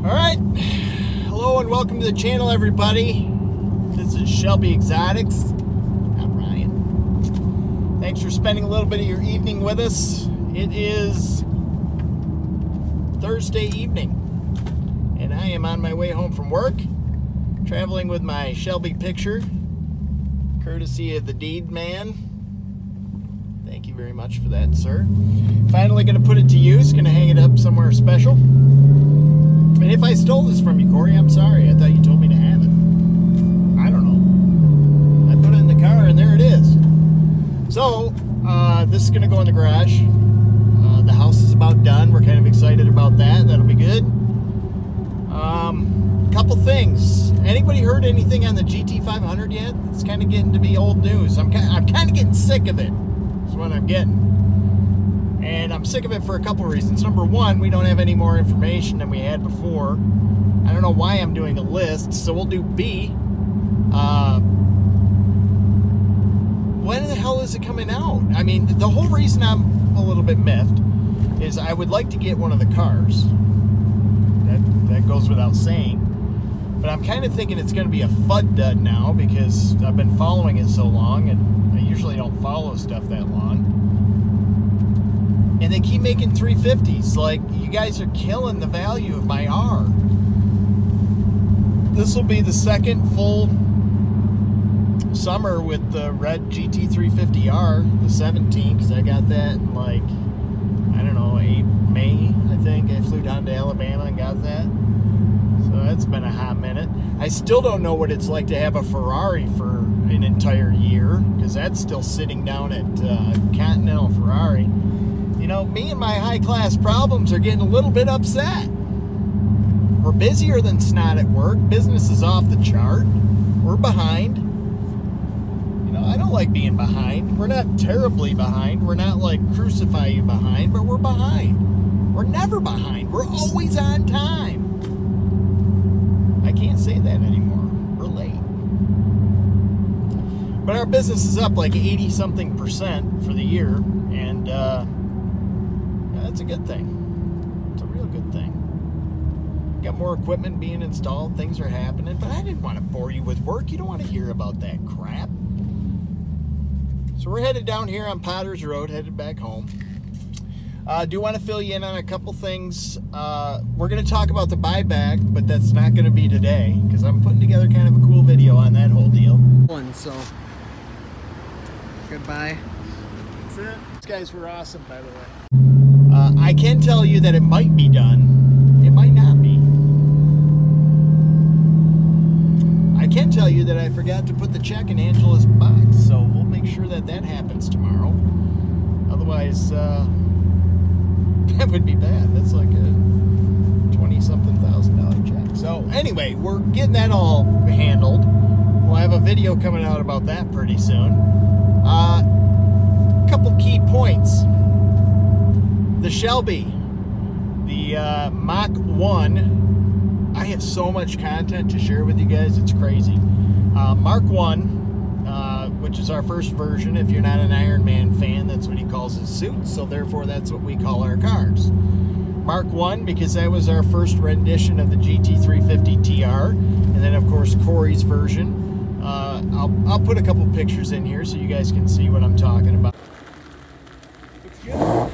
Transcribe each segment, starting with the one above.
Alright, hello and welcome to the channel, everybody. This is Shelby Exotics. I'm Ryan. Thanks for spending a little bit of your evening with us. It is Thursday evening, and I am on my way home from work, traveling with my Shelby picture, courtesy of the deed man. Thank you very much for that, sir. Finally going to put it to use, going to hang it up somewhere special. And if I stole this from you, Corey, I'm sorry. I thought you told me to have it. I don't know. I put it in the car and there it is. So, this is going to go in the garage. The house is about done. We're kind of excited about that. That'll be good. Couple things. Anybody heard anything on the GT500 yet? It's kind of getting to be old news. I'm kind of getting sick of it. That's what I'm getting. And I'm sick of it for a couple of reasons. Number one, we don't have any more information than we had before. I don't know why I'm doing a list, so we'll do B. When the hell is it coming out? I mean, the whole reason I'm a little bit miffed is I would like to get one of the cars. That goes without saying. But I'm kind of thinking it's going to be a FUD dud now because I've been following it so long, and I usually don't follow stuff that long. And they keep making 350s. Like, you guys are killing the value of my R. This will be the second full summer with the red GT350R, the 17, because I got that in, like, I don't know, May, I think. I flew down to Alabama and got that. So that's been a hot minute. I still don't know what it's like to have a Ferrari for an entire year, because that's still sitting down at Continental Ferrari. You know, me and my high-class problems are getting a little bit upset. We're busier than snot at work. Business is off the chart. We're behind. You know, I don't like being behind. We're not terribly behind. We're not like crucify you behind, but we're behind. We're never behind. We're always on time. I can't say that anymore. We're late. But our business is up like 80-something% for the year, and that's a good thing. It's a real good thing. Got more equipment being installed. Things are happening. But I didn't want to bore you with work. You don't want to hear about that crap. So we're headed down here on Potter's Road, headed back home. Do want to fill you in on a couple things. We're going to talk about the buyback, but that's not going to be today because I'm putting together kind of a cool video on that whole deal. So, goodbye. That's it. These guys were awesome, by the way. I can tell you that it might be done. It might not be. I can tell you that I forgot to put the check in Angela's box, so we'll make sure that that happens tomorrow. Otherwise, that would be bad. That's like a $20-something thousand check. So anyway, we're getting that all handled. We'll have a video coming out about that pretty soon. Couple key points. The Shelby, the Mach 1, I have so much content to share with you guys, it's crazy. Mark 1, which is our first version. If you're not an Iron Man fan, that's what he calls his suit, so therefore that's what we call our cars. Mark 1, because that was our first rendition of the GT350 TR, and then of course Corey's version. I'll put a couple pictures in here so you guys can see what I'm talking about. Looks good.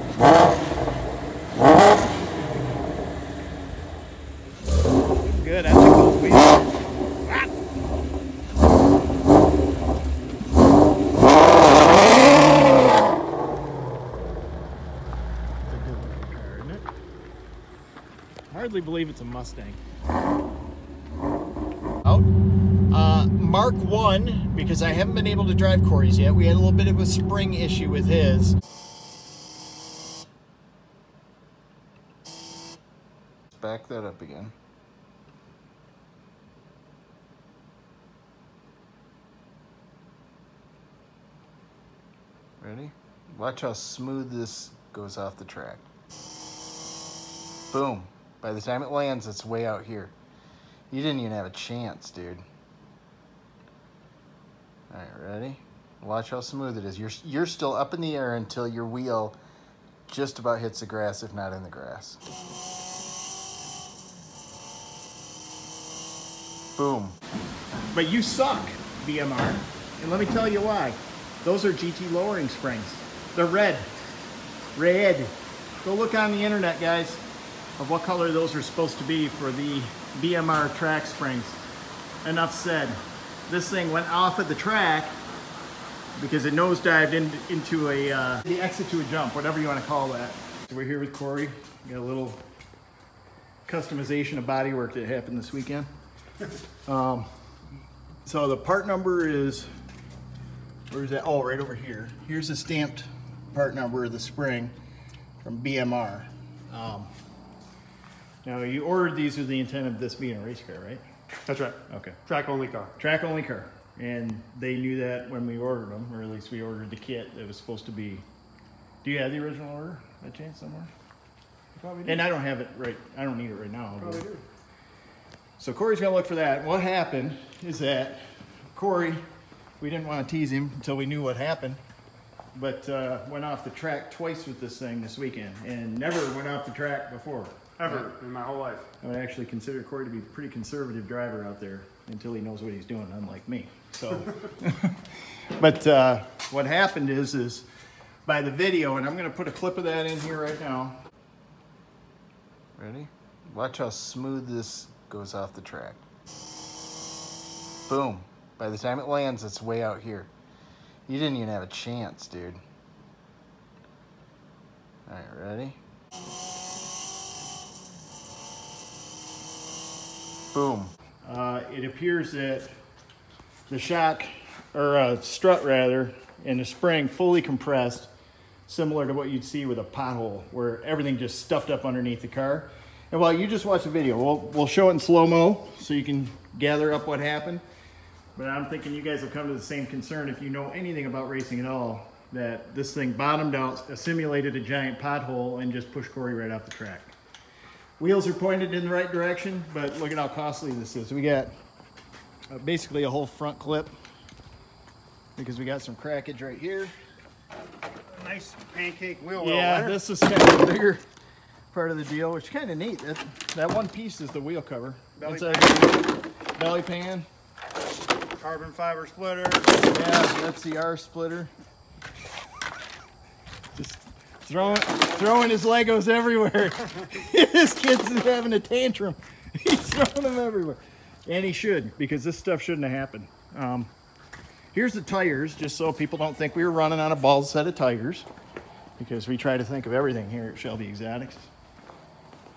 Good, I took those wheels. Ah. It's a good looking car, isn't it? Hardly believe it's a Mustang. Out. Mark 1, because I haven't been able to drive Corey's yet. We had a little bit of a spring issue with his. Back that up again. Ready? Watch how smooth this goes off the track. Boom. By the time it lands, it's way out here. You didn't even have a chance, dude. Alright, ready? Watch how smooth it is. You're still up in the air until your wheel just about hits the grass, if not in the grass. Boom. But you suck, BMR. And let me tell you why. Those are GT lowering springs. They're red. Red. Go look on the internet, guys, of what color those are supposed to be for the BMR track springs. Enough said. This thing went off at the track because it nosedived into the exit to a jump, whatever you want to call that. So we're here with Corey. We got a little customization of bodywork that happened this weekend. So the part number is, where is that? Oh, right over here. Here's the stamped part number of the spring from BMR. Now you ordered these with the intent of this being a race car, right? That's right. Okay. Track only car. Track only car. And they knew that when we ordered them, or at least we ordered the kit that was supposed to be. Do you have the original order by chance somewhere? Probably do. And I don't have it right, I don't need it right now. Probably do. So Corey's gonna look for that. What happened is that Corey, we didn't want to tease him until we knew what happened, but went off the track twice with this thing this weekend and never went off the track before. Ever in my whole life. I would actually consider Corey to be a pretty conservative driver out there until he knows what he's doing, unlike me. So, but what happened is by the video, and I'm gonna put a clip of that in here right now. Ready? Watch how smooth this goes off the track. Boom. By the time it lands, it's way out here. You didn't even have a chance, dude. All right, ready? Boom. It appears that the shock, or strut rather, and the spring fully compressed, similar to what you'd see with a pothole, where everything just stuffed up underneath the car. And while you just watch the video, we'll show it in slow-mo so you can gather up what happened. But I'm thinking you guys will come to the same concern if you know anything about racing at all, that this thing bottomed out, simulated a giant pothole, and just pushed Corey right off the track. Wheels are pointed in the right direction, but look at how costly this is. We got basically a whole front clip because we got some crackage right here. Nice pancake wheel well. Yeah, there. This is kind of the bigger part of the deal, which is kind of neat. That one piece is the wheel cover. Belly pan. Carbon fiber splitter. Yeah, that's the R splitter. Just throwing his Legos everywhere. This kid's having a tantrum. He's throwing them everywhere. And he should, because this stuff shouldn't have happened. Here's the tires, just so people don't think we were running on a bald set of tires, because we try to think of everything here at Shelby Exotics.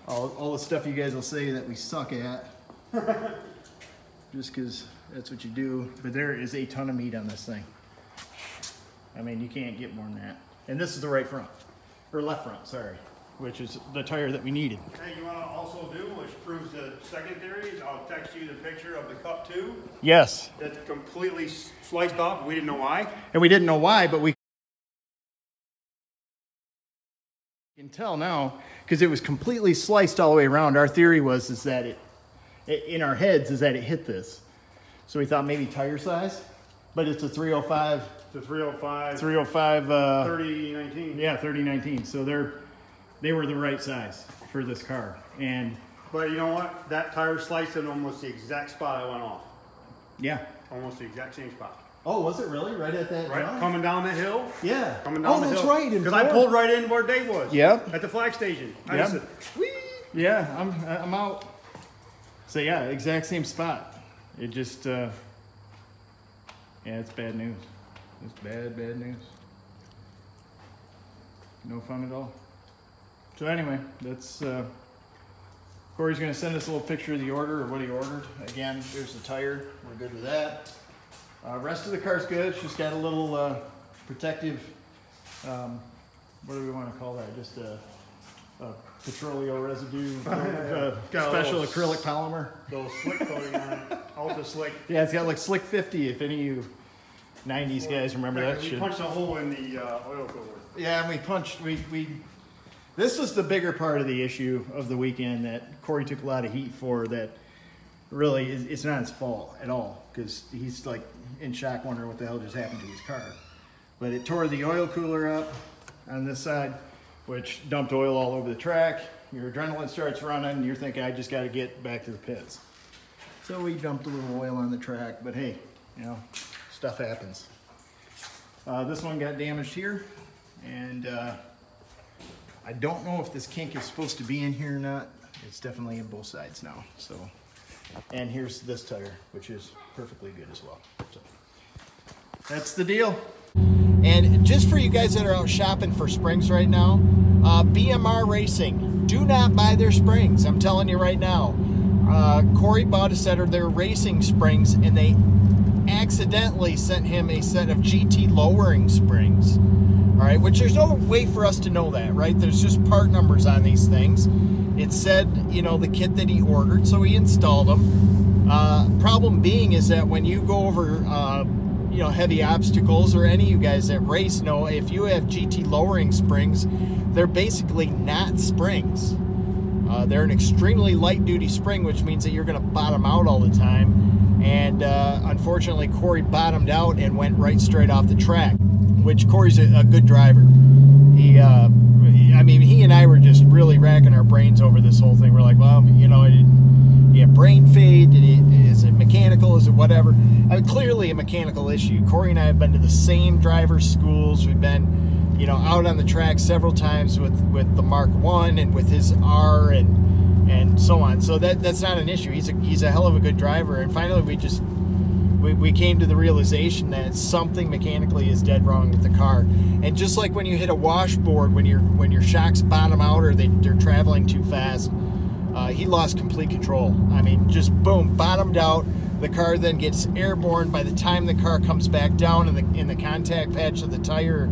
All the stuff you guys will say that we suck at, just because that's what you do. But there is a ton of meat on this thing. I mean, you can't get more than that. And this is the right front. Or left front, sorry, which is the tire that we needed. Hey, you want to also do, which proves the second theory, is I'll text you the picture of the Cup 2. Yes. That's completely sliced off. We didn't know why. And we didn't know why, but we can tell now because it was completely sliced all the way around. Our theory was that it in our heads is that it hit this. So we thought maybe tire size, but it's a 305. It's a 305. 305. 3019. Yeah, 3019. So they were the right size for this car. But you know what? That tire sliced in almost the exact spot I went off. Yeah. Almost the exact same spot. Oh, was it really? Right at that Right, jump? coming down that hill. Yeah. Coming down the hill. Oh, that's right. Because I pulled right in where Dave was. Yep. At the flag station. I Yep. just said, whee! Yeah, I'm out. So yeah, exact same spot. It just, yeah, it's bad news. It's bad news. No fun at all. So anyway, that's, Corey's gonna send us a little picture of the order, of what he ordered. Again, there's the tire, we're good with that. Rest of the car's good, it's just got a little protective, what do we wanna call that? Just a petroleum residue, special acrylic polymer. Those slick coating on it. Ultra slick. Yeah, it's got like Slick 50, if any of you 90s guys remember that shit. We punched a hole in the oil cooler. Yeah, and we punched, this was the bigger part of the issue of the weekend that Corey took a lot of heat for, that really, it's not his fault at all, because he's like in shock wondering what the hell just happened to his car. But it tore the oil cooler up on this side, which dumped oil all over the track. Your adrenaline starts running, and you're thinking, I just got to get back to the pits. So we dumped a little oil on the track, but hey, you know, stuff happens. This one got damaged here, and I don't know if this kink is supposed to be in here or not. It's definitely in both sides now. So, and here's this tire, which is perfectly good as well. So that's the deal. And just for you guys that are out shopping for springs right now, BMR Racing, do not buy their springs. I'm telling you right now. Corey bought a set of their racing springs, and they accidentally sent him a set of GT lowering springs. All right, which there's no way for us to know that, right? There's just part numbers on these things. It said, you know, the kit that he ordered, so he installed them. Problem being is that when you go over, you know, heavy obstacles, or any of you guys that race know, if you have GT lowering springs, they're basically not springs. They're an extremely light duty spring, which means that you're going to bottom out all the time. And unfortunately, Corey bottomed out and went right straight off the track, which Corey's a good driver. I mean, he and I were just really racking our brains over this whole thing. We're like, well, you know, yeah, brain fade, is it mechanical, is it whatever? I mean, clearly a mechanical issue. Corey and I have been to the same driver's schools. We've been, you know, out on the track several times with the Mark I and with his R and so on. So that's not an issue. He's a hell of a good driver. And finally we came to the realization that something mechanically is dead wrong with the car. And just like when you hit a washboard, when your shocks bottom out or they're traveling too fast, he lost complete control. I mean, just boom, bottomed out. The car then gets airborne. By the time the car comes back down and the contact patch of the tire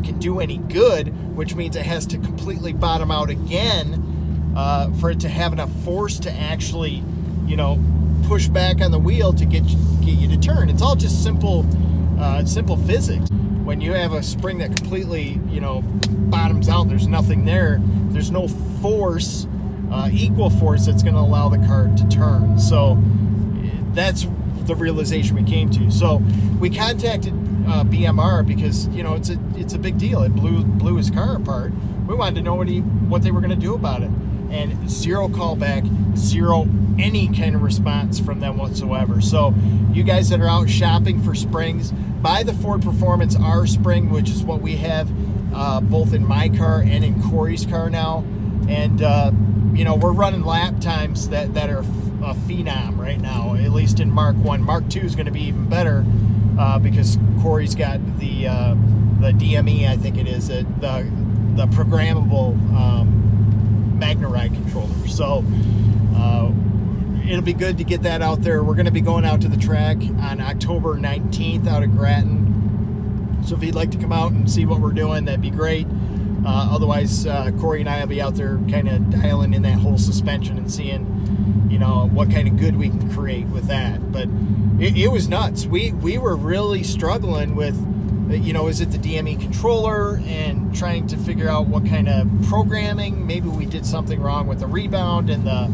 can do any good, which means it has to completely bottom out again for it to have enough force to actually, you know, push back on the wheel to get you to turn. It's all just simple physics. When you have a spring that completely, you know, bottoms out, there's nothing there. There's no force, equal force that's going to allow the car to turn. So that's the realization we came to. So we contacted BMR because, you know, it's a big deal. It blew his car apart. We wanted to know what they were going to do about it. And zero callback, zero any kind of response from them whatsoever. So you guys that are out shopping for springs, buy the Ford Performance R spring, which is what we have both in my car and in Corey's car now. And you know, we're running lap times that are a phenom right now, at least in Mark 1. Mark 2 is going to be even better because Corey's got the DME, I think it is, the programmable Magnaride controller. So it'll be good to get that out there. We're going to be going out to the track on October 19th out of Grattan. So if you'd like to come out and see what we're doing, that'd be great. Otherwise, Corey and I will be out there kind of dialing in that whole suspension and seeing, you know, what kind of good we can create with that. But it was nuts. We were really struggling with, you know, is it the DME controller, and trying to figure out what kind of programming. Maybe we did something wrong with the rebound and the,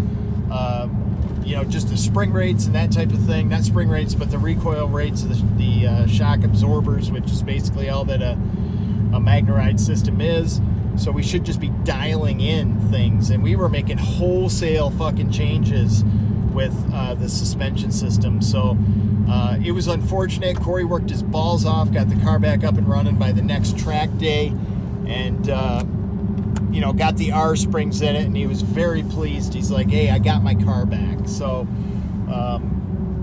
you know, just the spring rates and that type of thing. Not spring rates, but the recoil rates, the shock absorbers, which is basically all that a Magnaride system is. So we should just be dialing in things, and we were making wholesale fucking changes with the suspension system. So it was unfortunate. Corey worked his balls off, got the car back up and running by the next track day, and you know, got the R springs in it, and he was very pleased. He's like, hey, I got my car back. So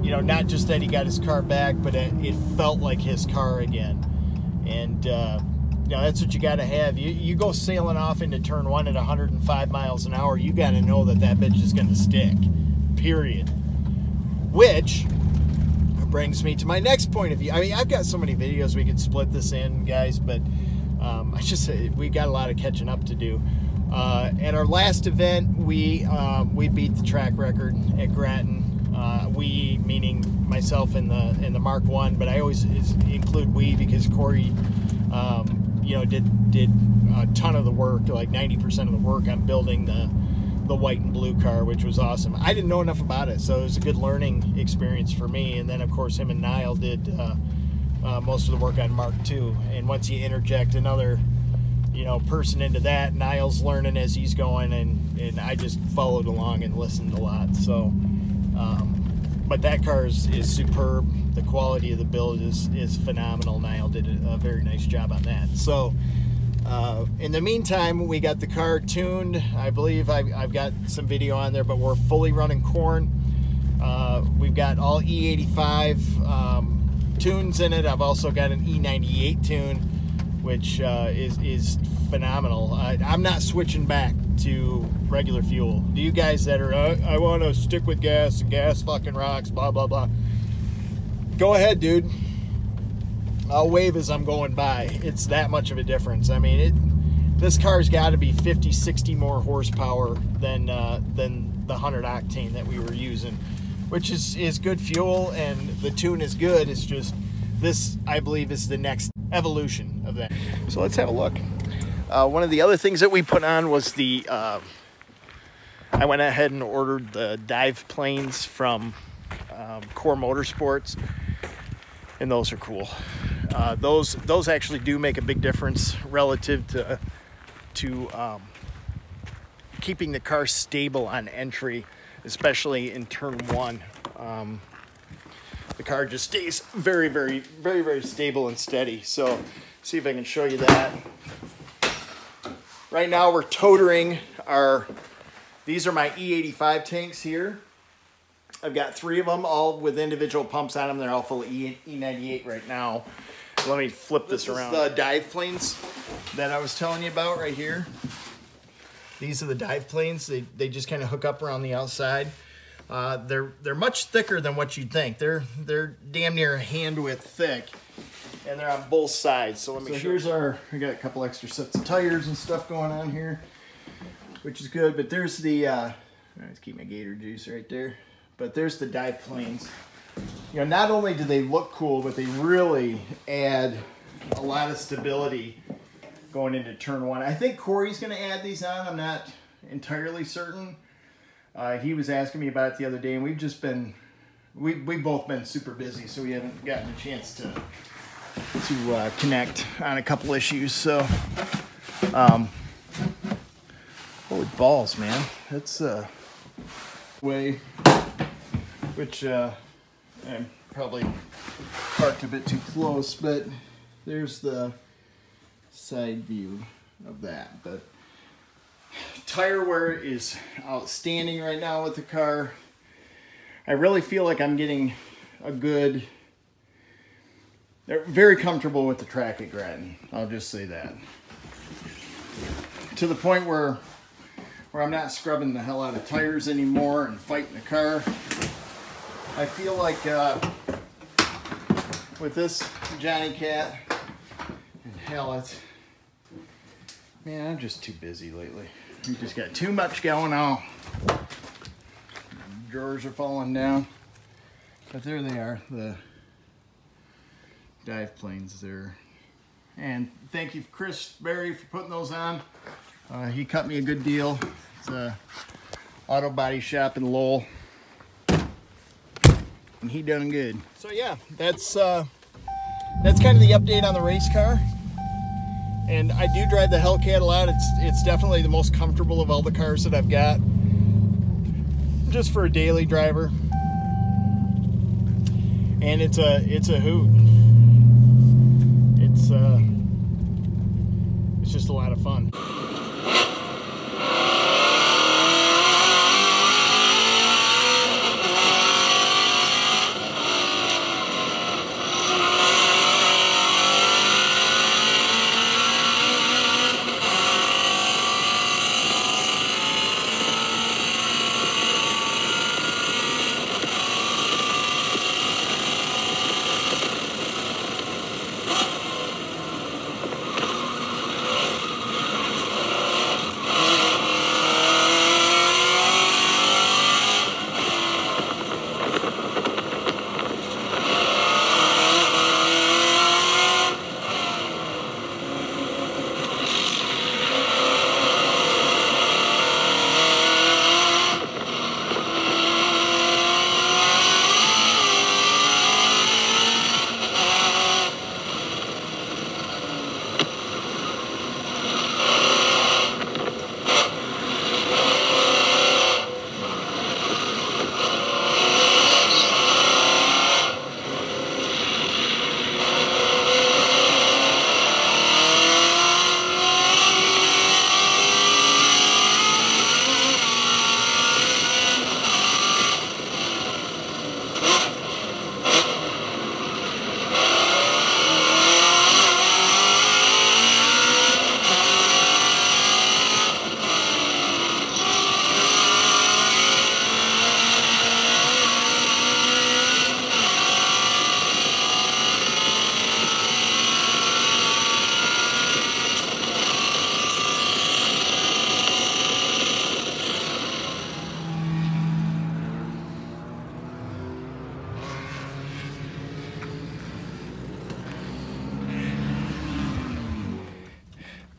you know, not just that he got his car back, but it felt like his car again. And you know, that's what you got to have. You go sailing off into turn 1 at 105 miles an hour, you got to know that bitch is going to stick, period. Which brings me to my next point of view. I mean, I've got so many videos we could split this in, guys, but we got a lot of catching up to do. At our last event, we beat the track record at Grattan. We meaning myself and the Mark I, but I always include we because Corey, you know, did a ton of the work, like 90% of the work on building the white and blue car, which was awesome. I didn't know enough about it, so it was a good learning experience for me. And then, of course, him and Niall did most of the work on Mark II. And once you interject another, you know, person into that, Niall's learning as he's going, and I just followed along and listened a lot. So but that car is superb. The quality of the build is phenomenal. Niall did a very nice job on that. So in the meantime, we got the car tuned. I believe I've got some video on there, but we're fully running corn. We've got all E85 tunes in it. I've also got an E98 tune, which is phenomenal. I'm not switching back to regular fuel. Do you guys that are, I want to stick with gas, and gas fucking rocks, blah, blah, blah. Go ahead, dude. I'll wave as I'm going by. It's that much of a difference. I mean, this car's got to be 50, 60 more horsepower than the 100 octane that we were using, which is good fuel, and the tune is good. It's just this, I believe, is the next evolution of that. So let's have a look. One of the other things that we put on was the I went ahead and ordered the dive planes from Core Motorsports, and those are cool. Those actually do make a big difference relative to keeping the car stable on entry, especially in turn one. The car just stays very, very, very, very stable and steady. So see if I can show you that. Right now we're totering these are my E85 tanks here. I've got 3 of them, all with individual pumps on them. They're all full of E98 right now. Let me flip this around. This is the dive planes that I was telling you about right here. These are the dive planes. They just kind of hook up around the outside. They're much thicker than what you'd think. They're damn near a hand width thick, and they're on both sides. So let me show you. We got a couple extra sets of tires and stuff going on here, which is good. But there's the let's keep my gator juice right there. But there's the dive planes. You know, not only do they look cool, but they really add a lot of stability going into turn one. I think Corey's going to add these on. I'm not entirely certain. He was asking me about it the other day, and we've just been, we've both been super busy, so we haven't gotten a chance to connect on a couple issues. So, holy balls, man. That's way, which I'm probably parked a bit too close, but there's the side view of that. But tire wear is outstanding right now with the car. I really feel like I'm getting a good, they're very comfortable with the track at Grattan. I'll just say that. To the point where I'm not scrubbing the hell out of tires anymore and fighting the car. I feel like with this Johnny Cat and Hellcat, man, I'm just too busy lately. We just got too much going on. Drawers are falling down. But there they are, the dive planes there. And thank you, Chris Berry, for putting those on. He cut me a good deal. It's a auto body shop in Lowell. And he done good. So yeah, that's kind of the update on the race car. And I do drive the Hellcat a lot. It's definitely the most comfortable of all the cars that I've got, just for a daily driver. And it's a hoot. It's just a lot of fun.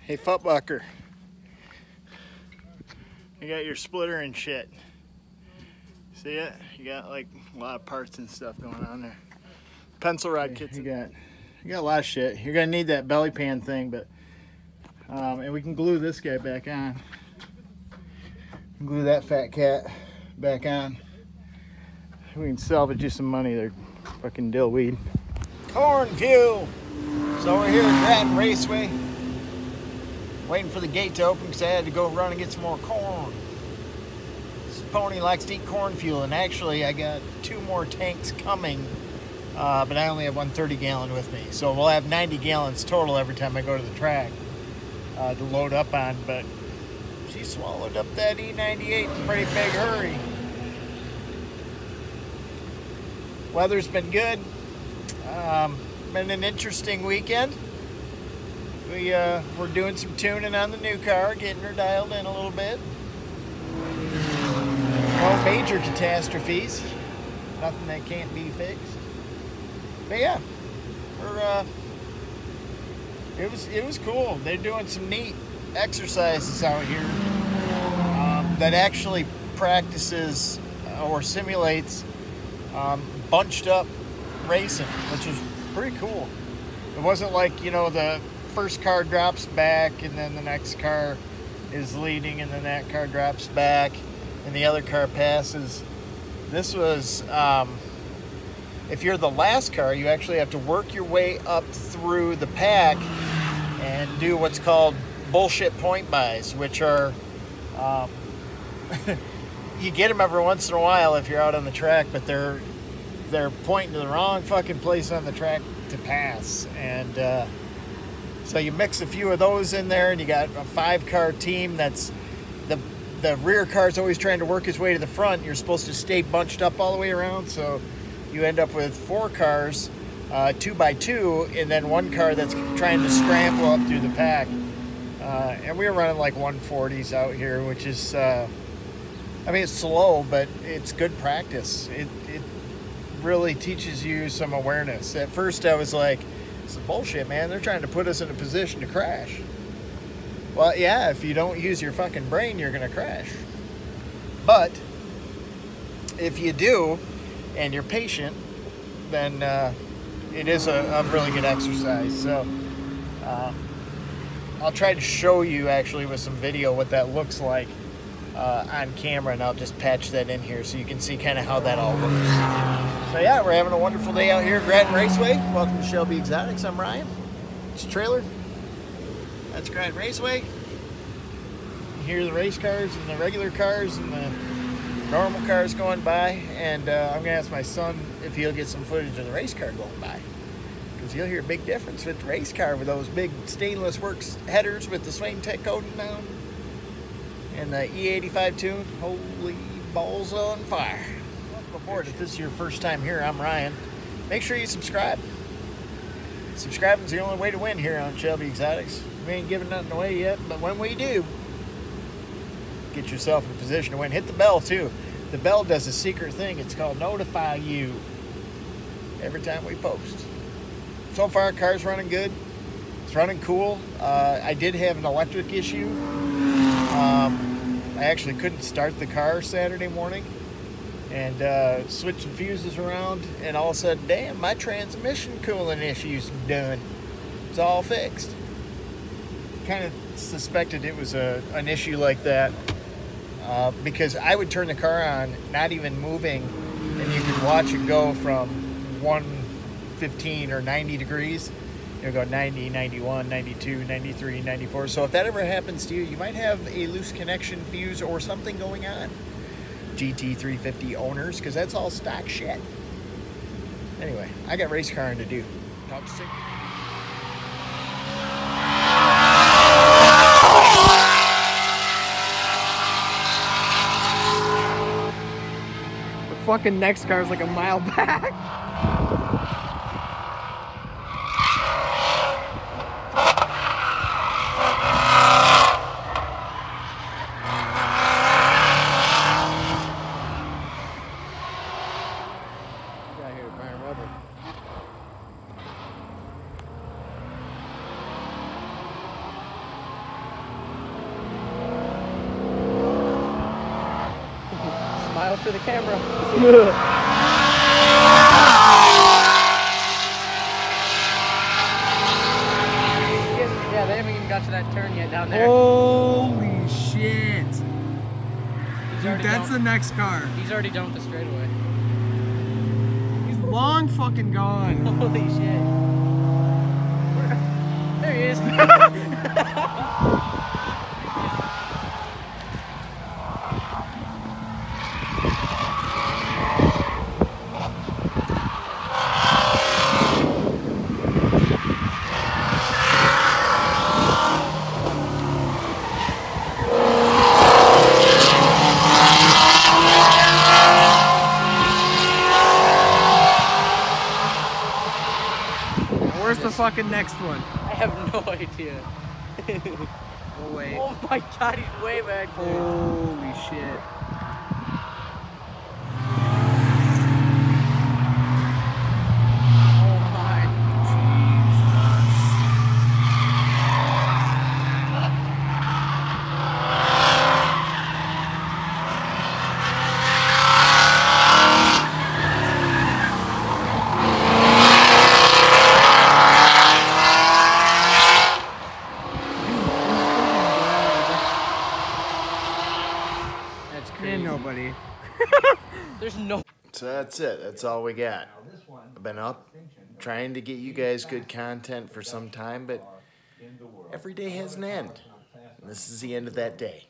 Hey, footbucker. You got your splitter and shit. See it? You got like a lot of parts and stuff going on there. Pencil rod kits. You got a lot of shit. You're gonna need that belly pan thing, but and we can glue this guy back on. Glue that fat cat back on. We can salvage you some money there, fucking dillweed. Corn fuel. So we're here at Grand Raceway, waiting for the gate to open because I had to go run and get some more corn. This pony likes to eat corn fuel, and actually I got 2 more tanks coming, but I only have one 30-gallon with me. So we'll have 90 gallons total every time I go to the track to load up on, but she swallowed up that E98 in a pretty big hurry. Weather's been good. Been an interesting weekend. We're doing some tuning on the new car, getting her dialed in a little bit. No major catastrophes. Nothing that can't be fixed. But yeah, it was cool. They're doing some neat exercises out here that actually practices or simulates bunched up racing, which is pretty cool. It wasn't like, you know, the first car drops back and then the next car is leading and then that car drops back and the other car passes. This was, if you're the last car, you actually have to work your way up through the pack and do what's called bullshit point buys, which are, you get them every once in a while if you're out on the track, but they're pointing to the wrong fucking place on the track to pass. And so you mix a few of those in there, and you got a 5-car team that's the rear car's always trying to work his way to the front. You're supposed to stay bunched up all the way around, so you end up with 4 cars, 2 by 2, and then 1 car that's trying to scramble up through the pack. And we were running like 140s out here, which is, I mean, it's slow, but it's good practice. It really teaches you some awareness. At first I was like, it's bullshit, man. They're trying to put us in a position to crash. Well, yeah, if you don't use your fucking brain, you're gonna crash. But if you do, and you're patient, then it is a really good exercise. So I'll try to show you actually with some video what that looks like on camera, and I'll just patch that in here so you can see kind of how that all works. So yeah, we're having a wonderful day out here at Grand Raceway. Welcome to Shelby Exotics. I'm Ryan. It's a trailer. That's Grand Raceway. You hear the race cars and the regular cars and the normal cars going by, and I'm gonna ask my son if he'll get some footage of the race car going by, because you'll hear a big difference with the race car with those big stainless works headers with the swing tech coating down and the E85 tune. Holy balls on fire. Welcome aboard. If this is your first time here, I'm Ryan. Make sure you subscribe. Subscribing is the only way to win here on Shelby Exotics. We ain't giving nothing away yet, but when we do, get yourself in a position to win. Hit the bell too. The bell does a secret thing. It's called notify you every time we post. So far, car's running good. It's running cool. I did have an electric issue. I actually couldn't start the car Saturday morning, and switched some fuses around, and all of a sudden, damn, my transmission cooling issue's done. It's all fixed. Kind of suspected it was an issue like that, because I would turn the car on, not even moving, and you could watch it go from 115 or 90 degrees. You'll go 90, 91, 92, 93, 94. So if that ever happens to you, you might have a loose connection fuse or something going on. GT350 owners, because that's all stock shit. Anyway, I got race carring to do. Talk to you soon. The fucking next car is like a mile back. for the camera. Yeah, they haven't even got to that turn yet down there. Holy shit. Dude, that's the next car. He's already done with the straightaway. He's long fucking gone. Holy shit. There he is. Where's the fucking next one? I have no idea. Oh wait. Oh my god, he's way back there. Holy shit. Oh my. That's crazy. Ain't nobody. There's no. So that's it. That's all we got. I've been up trying to get you guys good content for some time, but every day has an end. And this is the end of that day.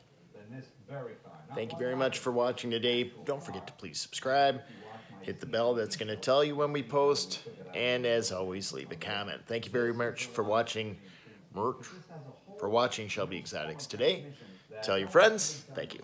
Thank you very much for watching today. Don't forget to please subscribe. Hit the bell that's going to tell you when we post. And as always, leave a comment. Thank you very much for watching Shelby Exotics today. Tell your friends. Thank you.